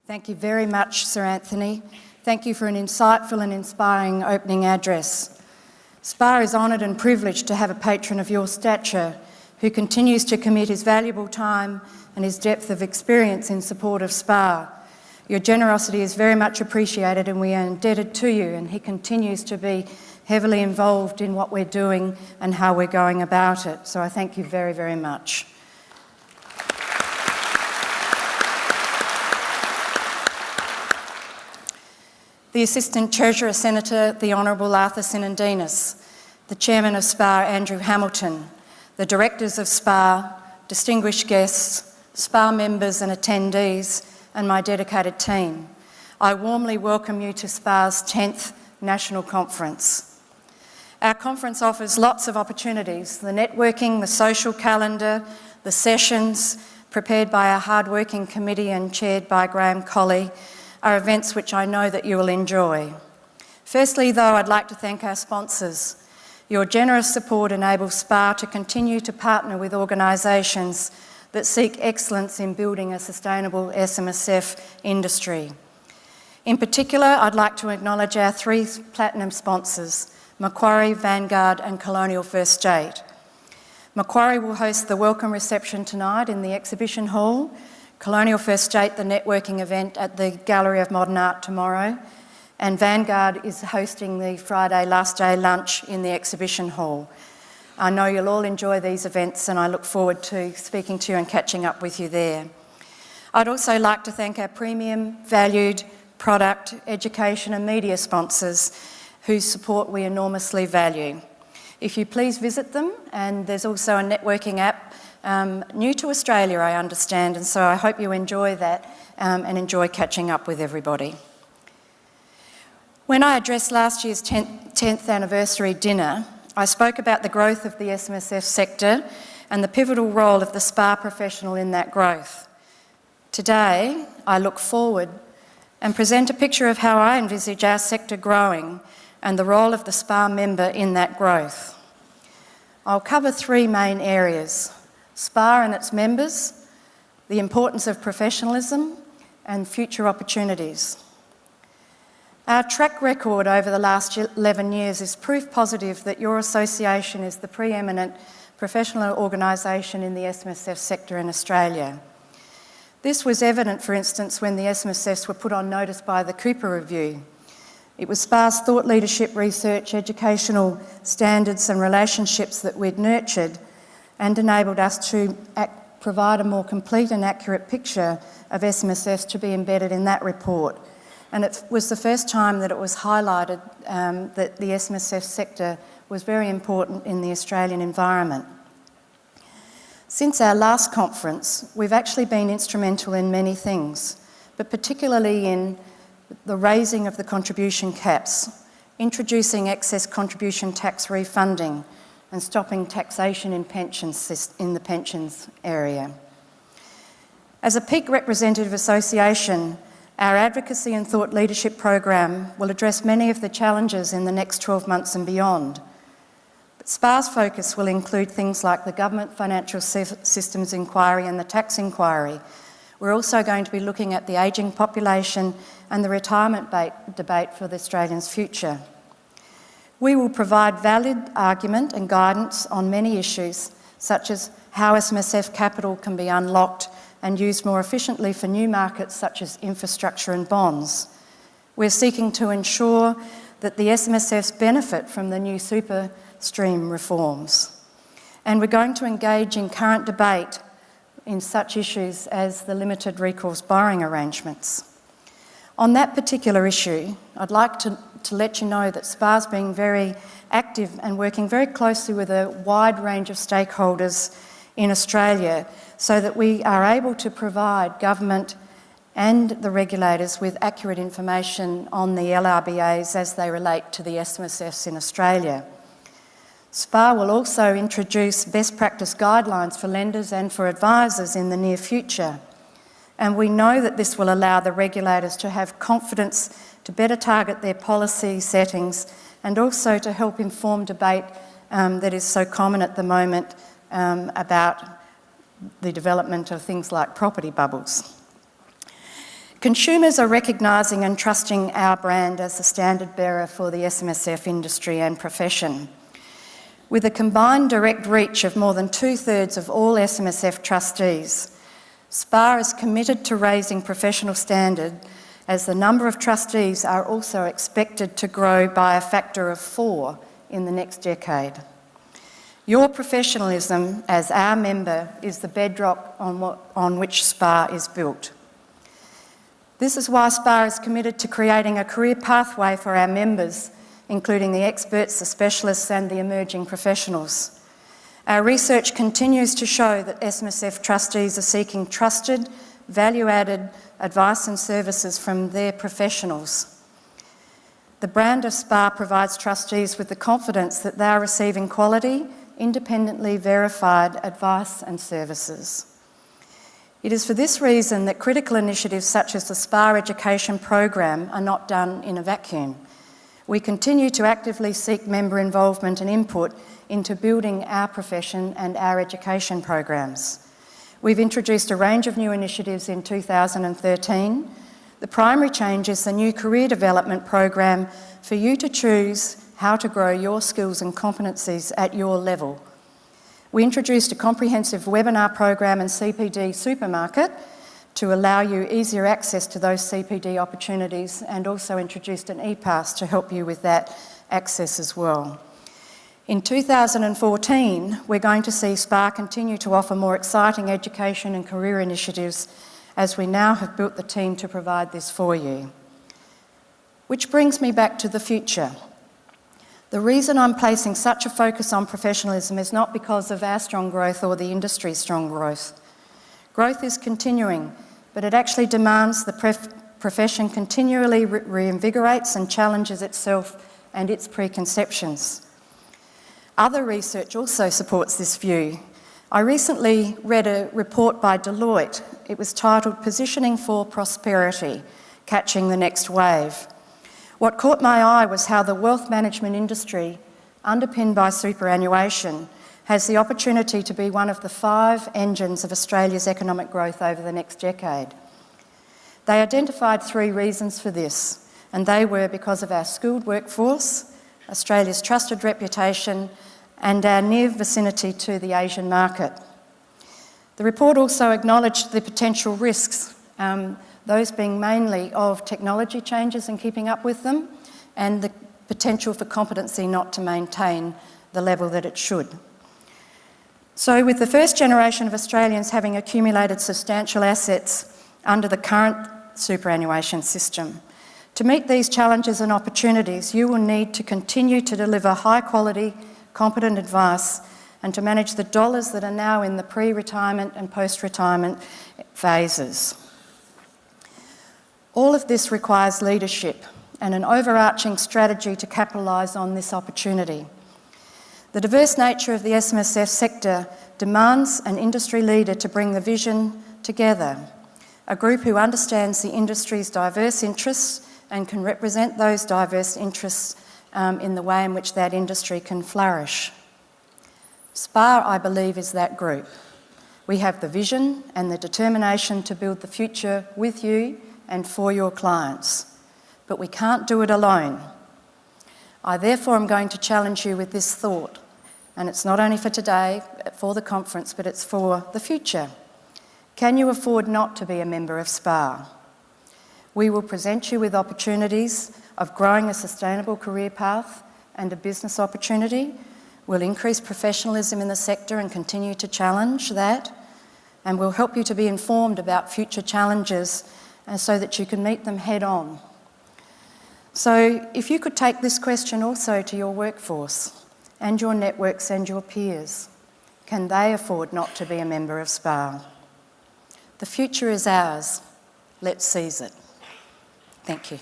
Thank you very much, Sir Anthony. Thank you for an insightful and inspiring opening address. SPAA is honoured and privileged to have a patron of your stature who continues to commit his valuable time and his depth of experience in support of SPAA. Your generosity is very much appreciated and we are indebted to you, and he continues to be heavily involved in what we're doing and how we're going about it. So I thank you very, very much. The Assistant Treasurer Senator, the Honourable Arthur Sinandinas, the Chairman of SPAA, Andrew Hamilton, the Directors of SPAA, distinguished guests, SPAA members and attendees, and my dedicated team. I warmly welcome you to SPAA's 10th National Conference. Our conference offers lots of opportunities: the networking, the social calendar, the sessions prepared by our hard-working committee and chaired by Graham Colley are events which I know that you will enjoy. Firstly, though, I'd like to thank our sponsors. Your generous support enables SPAA to continue to partner with organisations that seek excellence in building a sustainable SMSF industry. In particular, I'd like to acknowledge our 3 platinum sponsors, Macquarie, Vanguard and Colonial First State. Macquarie will host the welcome reception tonight in the exhibition hall, Colonial First State the networking event at the Gallery of Modern Art tomorrow, and Vanguard is hosting the Friday last day lunch in the exhibition hall. I know you'll all enjoy these events and I look forward to speaking to you and catching up with you there. I'd also like to thank our premium, valued product, education and media sponsors whose support we enormously value. If you please visit them, and there's also a networking app new to Australia, I understand, and so I hope you enjoy that and enjoy catching up with everybody. When I addressed last year's 10th anniversary dinner, I spoke about the growth of the SMSF sector and the pivotal role of the SPAA professional in that growth. Today, I look forward and present a picture of how I envisage our sector growing and the role of the SPAA member in that growth. I'll cover 3 main areas: SPAA and its members, the importance of professionalism, and future opportunities. Our track record over the last 11 years is proof positive that your association is the preeminent professional organisation in the SMSF sector in Australia. This was evident, for instance, when the SMSFs were put on notice by the Cooper Review. It was SPAA's thought leadership, research, educational standards and relationships that we'd nurtured and enabled us to provide a more complete and accurate picture of SMSFs to be embedded in that report. And it was the first time that it was highlighted that the SMSF sector was very important in the Australian environment. Since our last conference, we've actually been instrumental in many things, but particularly in the raising of the contribution caps, introducing excess contribution tax refunding, and stopping taxation in the pensions area. As a peak representative association, our advocacy and thought leadership program will address many of the challenges in the next 12 months and beyond. But SPAA's focus will include things like the Government Financial Systems Inquiry and the Tax Inquiry. We're also going to be looking at the ageing population and the retirement debate for the Australians' future. We will provide valid argument and guidance on many issues, such as how SMSF capital can be unlocked and used more efficiently for new markets such as infrastructure and bonds. We're seeking to ensure that the SMSFs benefit from the new super stream reforms. And we're going to engage in current debate in such issues as the limited recourse borrowing arrangements. On that particular issue, I'd like to let you know that SPAA's been very active and working very closely with a wide range of stakeholders in Australia so that we are able to provide government and the regulators with accurate information on the LRBAs as they relate to the SMSFs in Australia. SPAA will also introduce best practice guidelines for lenders and for advisors in the near future. And we know that this will allow the regulators to have confidence to better target their policy settings and also to help inform debate that is so common at the moment about the development of things like property bubbles. Consumers are recognising and trusting our brand as the standard bearer for the SMSF industry and profession. With a combined direct reach of more than 2/3 of all SMSF trustees, SPAA is committed to raising professional standard, as the number of trustees are also expected to grow by a factor of 4 in the next decade. Your professionalism as our member is the bedrock on which SPAA is built. This is why SPAA is committed to creating a career pathway for our members, including the experts, the specialists and the emerging professionals. Our research continues to show that SMSF trustees are seeking trusted, value-added advice and services from their professionals. The brand of SPAA provides trustees with the confidence that they are receiving quality, independently verified advice and services. It is for this reason that critical initiatives such as the SPAA Education Program are not done in a vacuum. We continue to actively seek member involvement and input into building our profession and our education programs. We've introduced a range of new initiatives in 2013. The primary change is the new career development program for you to choose how to grow your skills and competencies at your level. We introduced a comprehensive webinar program and CPD supermarket to allow you easier access to those CPD opportunities, and also introduced an e-pass to help you with that access as well. In 2014, we're going to see SPAA continue to offer more exciting education and career initiatives, as we now have built the team to provide this for you. Which brings me back to the future. The reason I'm placing such a focus on professionalism is not because of our strong growth or the industry's strong growth. Growth is continuing, but it actually demands the profession continually reinvigorates and challenges itself and its preconceptions. Other research also supports this view. I recently read a report by Deloitte. It was titled "Positioning for Prosperity, Catching the Next Wave." What caught my eye was how the wealth management industry, underpinned by superannuation, has the opportunity to be one of the 5 engines of Australia's economic growth over the next decade. They identified 3 reasons for this, and they were because of our skilled workforce, Australia's trusted reputation, and our near vicinity to the Asian market. The report also acknowledged the potential risks, those being mainly of technology changes and keeping up with them, and the potential for competency not to maintain the level that it should. So with the first generation of Australians having accumulated substantial assets under the current superannuation system, to meet these challenges and opportunities, you will need to continue to deliver high quality, competent advice, and to manage the dollars that are now in the pre-retirement and post-retirement phases. All of this requires leadership and an overarching strategy to capitalise on this opportunity. The diverse nature of the SMSF sector demands an industry leader to bring the vision together, a group who understands the industry's diverse interests and can represent those diverse interests in the way in which that industry can flourish. SPAA, I believe, is that group. We have the vision and the determination to build the future with you and for your clients, but we can't do it alone. I therefore am going to challenge you with this thought, and it's not only for today, for the conference, but it's for the future. Can you afford not to be a member of SPAA? We will present you with opportunities of growing a sustainable career path and a business opportunity. We'll increase professionalism in the sector and continue to challenge that, and we'll help you to be informed about future challenges so that you can meet them head on. So if you could take this question also to your workforce and your networks and your peers, can they afford not to be a member of SPAA? The future is ours. Let's seize it. Thank you.